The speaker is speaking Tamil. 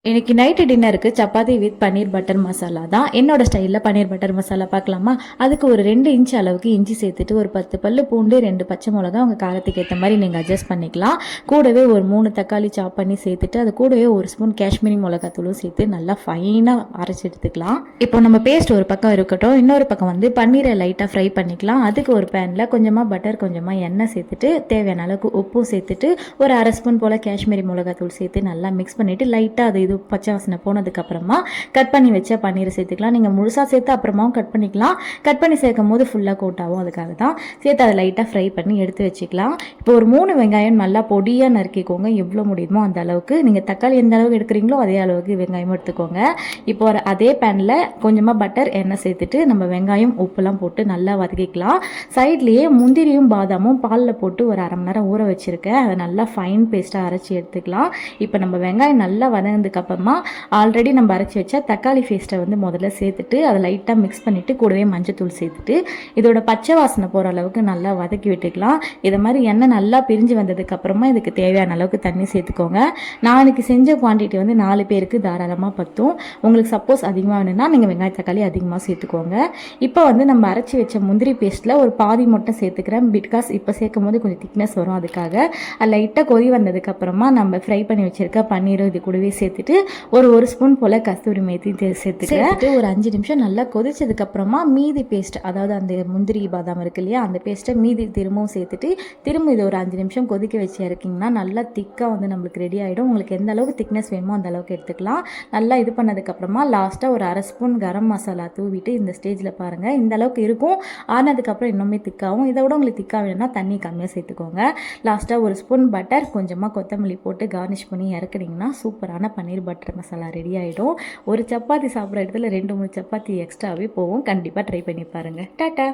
இன்னைக்கு நைட்டு டின்னருக்கு சப்பாத்தி வித் பன்னீர் பட்டர் மசாலா தான். என்னோட ஸ்டைலில் பன்னீர் பட்டர் மசாலா பார்க்கலாமா? அதுக்கு ஒரு 2 இன்ச் அளவுக்கு இஞ்சி சேர்த்துட்டு ஒரு 10 பல்லு பூண்டு 2 பச்சை மிளகா உங்கள் காரத்துக்கு ஏற்ற மாதிரி நீங்கள் அட்ஜஸ்ட் பண்ணிக்கலாம். கூடவே ஒரு 3 தக்காளி சாப் பண்ணி சேர்த்துட்டு அது கூடவே ஒரு ஸ்பூன் காஷ்மீரி மிளகாத்தூளும் சேர்த்து நல்லா ஃபைனாக அரைச்சி எடுத்துக்கலாம். இப்போ நம்ம பேஸ்ட் ஒரு பக்கம் இருக்கட்டும், இன்னொரு பக்கம் வந்து பன்னீரை லைட்டாக ஃப்ரை பண்ணிக்கலாம். அதுக்கு ஒரு பேனில் கொஞ்சமாக பட்டர் கொஞ்சமாக எண்ணெய் சேர்த்துட்டு தேவையான அளவுக்கு உப்பும் சேர்த்துட்டு ஒரு அரை ஸ்பூன் போல் காஷ்மீரி மிளகாத்தூள் சேர்த்து நல்லா மிக்ஸ் பண்ணிவிட்டு லைட்டாக அது பச்சை வாசனை போனதுக்கப்புறமா கட் பண்ணி வச்ச பன்னீரை சேர்த்துக்கலாம். நீங்கள் முழுசாக சேர்த்து அப்புறமாவும் கட் பண்ணிக்கலாம். கட் பண்ணி சேர்க்கும் போது ஃபுல்லாக கோட்டாகும், அதுக்காக தான் சேர்த்து அதை லைட்டாக ஃப்ரை பண்ணி எடுத்து வச்சுக்கலாம். இப்போ ஒரு 3 வெங்காயம் நல்லா பொடியாக நறுக்கிக்கோங்க. எவ்வளோ முடியுமோ அந்த அளவுக்கு. நீங்கள் தக்காளி எந்த அளவுக்கு எடுக்கிறீங்களோ அதே அளவுக்கு வெங்காயம் எடுத்துக்கோங்க. இப்போ அதே பேனில் கொஞ்சமாக பட்டர் எண்ணெய் சேர்த்துட்டு நம்ம வெங்காயம் உப்புலாம் போட்டு நல்லா வதக்கிக்கலாம். சைட்லேயே முந்திரியும் பாதாமும் பாலில் போட்டு ஒரு அரை மணி நேரம் ஊற வச்சுருக்கேன். அதை நல்லா ஃபைன் பேஸ்ட்டாக அரைச்சி எடுத்துக்கலாம். இப்போ நம்ம வெங்காயம் நல்லா வதங்கினதுக்கு அப்புறமா ஆல்ரெடி நம்ம அரைச்சி வச்ச தக்காளி பேஸ்ட்டை வந்து முதல்ல சேர்த்துட்டு அதை லைட்டாக மிக்ஸ் பண்ணிவிட்டு கூடவே மஞ்சத்தூள் சேர்த்துட்டு இதோட பச்சை வாசனை போகிற அளவுக்கு நல்லா வதக்கி விட்டுக்கலாம். இதை மாதிரி எண்ணெய் நல்லா பிரிஞ்சு வந்ததுக்கப்புறமா இதுக்கு தேவையான அளவுக்கு தண்ணி சேர்த்துக்கோங்க. நான் இன்னைக்கு செஞ்ச குவான்டிட்டி வந்து 4 பேருக்கு தாராளமாக பற்றும். உங்களுக்கு சப்போஸ் அதிகமாக வேணும்னா நீங்கள் வெங்காய தக்காளி அதிகமாக சேர்த்துக்கோங்க. இப்போ வந்து நம்ம அரைச்சி வச்ச முந்திரி பேஸ்ட்டில் ஒரு பாதி மட்டும் சேர்த்துக்கிறேன். பிகாஸ் இப்போ சேர்க்கும் போது கொஞ்சம் திக்னஸ் வரும், அதுக்காக லைட்டாக கொதி வந்ததுக்கப்புறமா நம்ம ஃப்ரை பண்ணி வச்சுருக்க பன்னீரும் இது கூடவே சேர்த்துட்டு ஒரு ஸ்பூன் போல் கஸ்தூரி மேத்தி சேர்த்துட்டு ஒரு 5 நிமிஷம் நல்லா கொதிச்சதுக்கப்புறமா மீதி பேஸ்ட், அதாவது அந்த முந்திரி பாதாம் இருக்கு இல்லையா, அந்த பேஸ்ட்டை மீதி திரும்பவும் சேர்த்துட்டு திரும்ப இது ஒரு 5 நிமிஷம் கொதிக்க வச்சு இறக்கிங்கன்னா நல்லா திக்காக வந்து நம்மளுக்கு ரெடி ஆகிடும். உங்களுக்கு எந்த அளவுக்கு திக்னஸ் வேணுமோ அந்த அளவுக்கு எடுத்துக்கலாம். நல்லா இது பண்ணதுக்கப்புறமா லாஸ்ட்டாக ஒரு அரை ஸ்பூன் கரம் மசாலா தூவிட்டு இந்த ஸ்டேஜில் பாருங்கள் இந்த அளவுக்கு இருக்கும். ஆனதுக்கப்புறம் இன்னுமே திக்காகும். இதை விட உங்களுக்கு திக்காக வேணும்னா தண்ணி கம்மியாக சேர்த்துக்கோங்க. லாஸ்ட்டாக ஒரு ஸ்பூன் பட்டர் கொஞ்சமாக கொத்தமல்லி போட்டு கார்னிஷ் பண்ணி இறக்குனீங்கன்னா சூப்பரான பன்னீர் பட்டர் மசாலா ரெடி ஆகிடும். ஒரு சப்பாத்தி சாப்பிட்ற இடத்துல 2-3 சப்பாத்தி எக்ஸ்ட்ராவே போகும். கண்டிப்பாக ட்ரை பண்ணி பாருங்கள். டாட்டா.